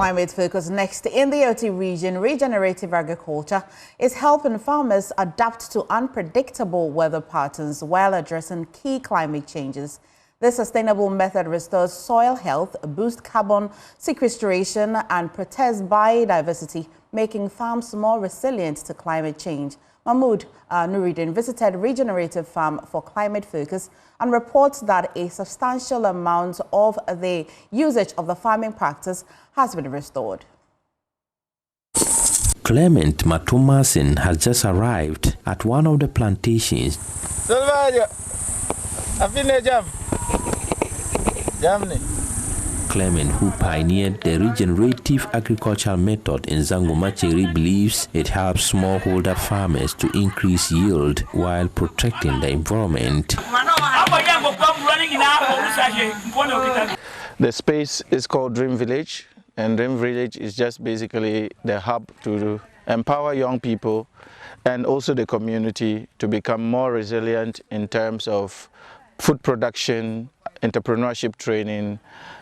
climate focus next. In the Oti region, regenerative agriculture is helping farmers adapt to unpredictable weather patterns while addressing key climate changes. This sustainable method restores soil health, boosts carbon sequestration, and protects biodiversity, making farms more resilient to climate change. Mahmoud Nuruddin visited Regenerative Farm for Climate Focus and reports that a substantial amount of the usage of the farming practice has been restored. Clement Matumasin has just arrived at one of the plantations. Clement, who pioneered the regenerative agricultural method in Zangomacheri, believes it helps smallholder farmers to increase yield while protecting the environment. The space is called Dream Village, and Dream Village is just basically the hub to empower young people and also the community to become more resilient in terms of food production, entrepreneurship training,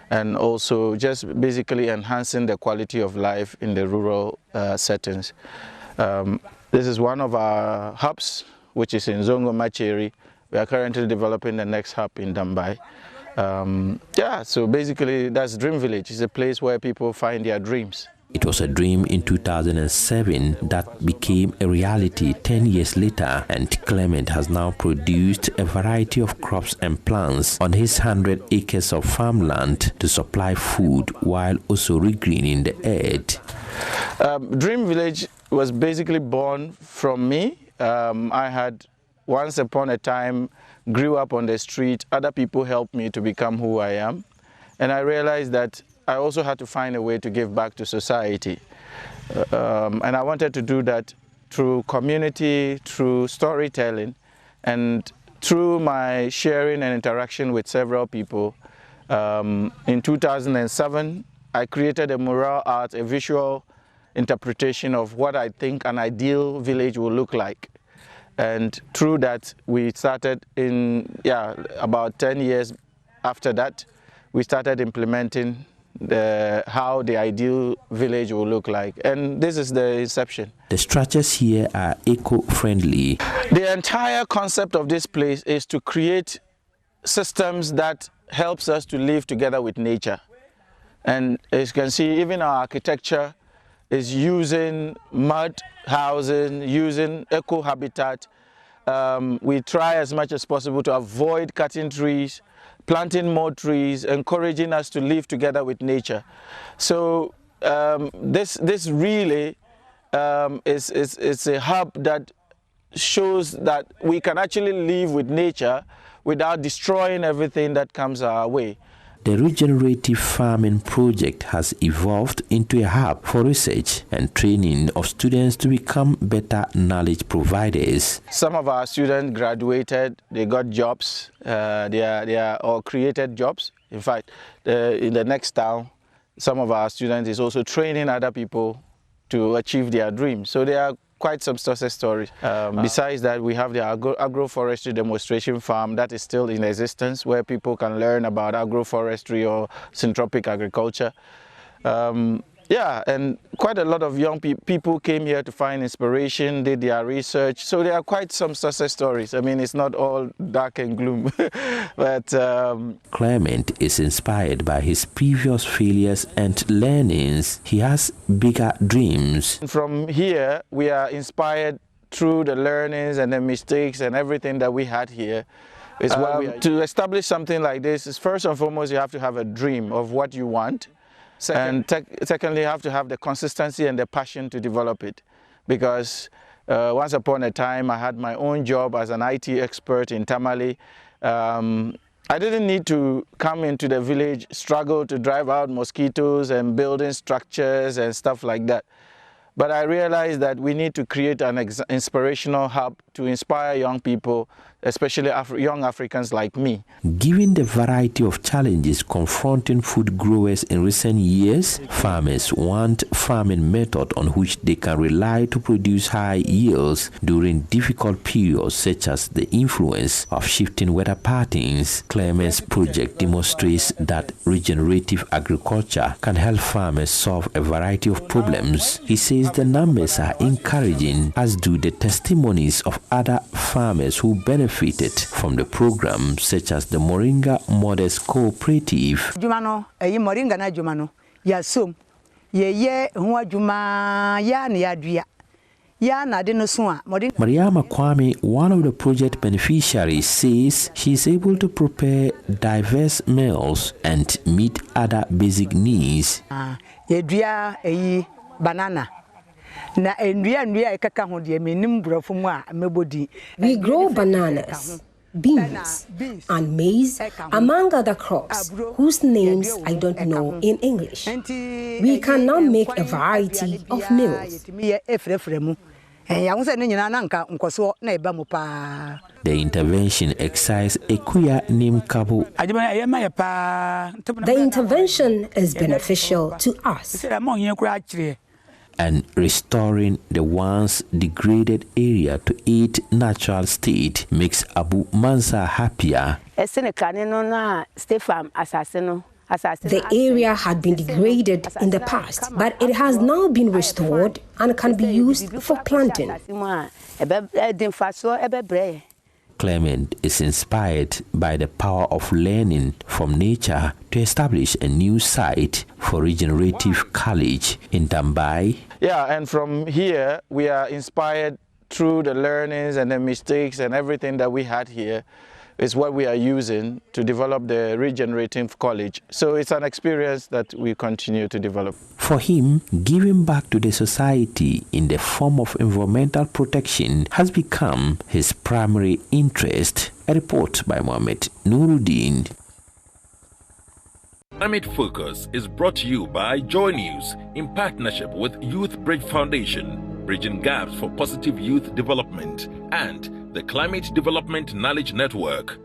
and also just basically enhancing the quality of life in the rural settings. This is one of our hubs, which is in Zangomacheri. We are currently developing the next hub in Dambai. So basically that's Dream Village. It's a place where people find their dreams. It was a dream in 2007 that became a reality 10 years later, and Clement has now produced a variety of crops and plants on his 100 acres of farmland to supply food while also regreening the earth. Dream Village was basically born from me. I had once upon a time grew up on the street. Other people helped me to become who I am, and I realized that I also had to find a way to give back to society. And I wanted to do that through community, through storytelling, and through my sharing and interaction with several people. In 2007, I created a mural art, a visual interpretation of what I think an ideal village will look like. And through that, we started about 10 years after that, we started implementing how the ideal village will look like, and this is the inception. The structures here are eco-friendly. The entire concept of this place is to create systems that helps us to live together with nature. And as you can see, even our architecture is using mud housing, using eco-habitat. We try as much as possible to avoid cutting trees, planting more trees, encouraging us to live together with nature. So this really is a hub that shows that we can actually live with nature without destroying everything that comes our way. The regenerative farming project has evolved into a hub for research and training of students to become better knowledge providers. Some of our students graduated, they got jobs, they are all created jobs. In fact, in the next town, some of our students is also training other people to achieve their dreams. So they are quite some success stories. Besides that, we have the agroforestry demonstration farm that is still in existence, where people can learn about agroforestry or syntropic agriculture. And quite a lot of young people came here to find inspiration, did their research. So there are quite some success stories. I mean, it's not all dark and gloom. But Clement is inspired by his previous failures and learnings. He has bigger dreams. From here, we are inspired through the learnings and the mistakes and everything that we had here. To establish something like this, is first and foremost, you have to have a dream of what you want. And secondly, you have to have the consistency and the passion to develop it. Because once upon a time, I had my own job as an IT expert in Tamale. I didn't need to come into the village, struggle to drive out mosquitoes and building structures and stuff like that. But I realized that we need to create an inspirational hub to inspire young people especially young Africans like me. Given the variety of challenges confronting food growers in recent years, farmers want farming method on which they can rely to produce high yields during difficult periods such as the influence of shifting weather patterns. Clement's project demonstrates that regenerative agriculture can help farmers solve a variety of problems. He says the numbers are encouraging, as do the testimonies of other farmers who benefited from the program, such as the Moringa Mothers Cooperative. Jumano, Moringa na Jumano, ya sum, ye huwa juma ya ni adria. Mariama Kwame, one of the project beneficiaries, says she is able to prepare diverse meals and meet other basic needs. Banana. We grow bananas, beans, and maize, among other crops whose names I don't know in English. We can now make a variety of meals. The intervention excites Ekuya named Kabo. The intervention is beneficial to us. And restoring the once degraded area to its natural state makes Abu Mansa happier. The area had been degraded in the past, but it has now been restored and can be used for planting. Clement is inspired by the power of learning from nature to establish a new site for Regenerative College in Dambai. Yeah, and from here we are inspired through the learnings and the mistakes and everything that we had here is what we are using to develop the Regenerative College. So it's an experience that we continue to develop. For him, giving back to the society in the form of environmental protection has become his primary interest. A report by Mohammed Nuruddin. Climate Focus is brought to you by Joy News in partnership with Youth Bridge Foundation, Bridging Gaps for Positive Youth Development, and the Climate Development Knowledge Network.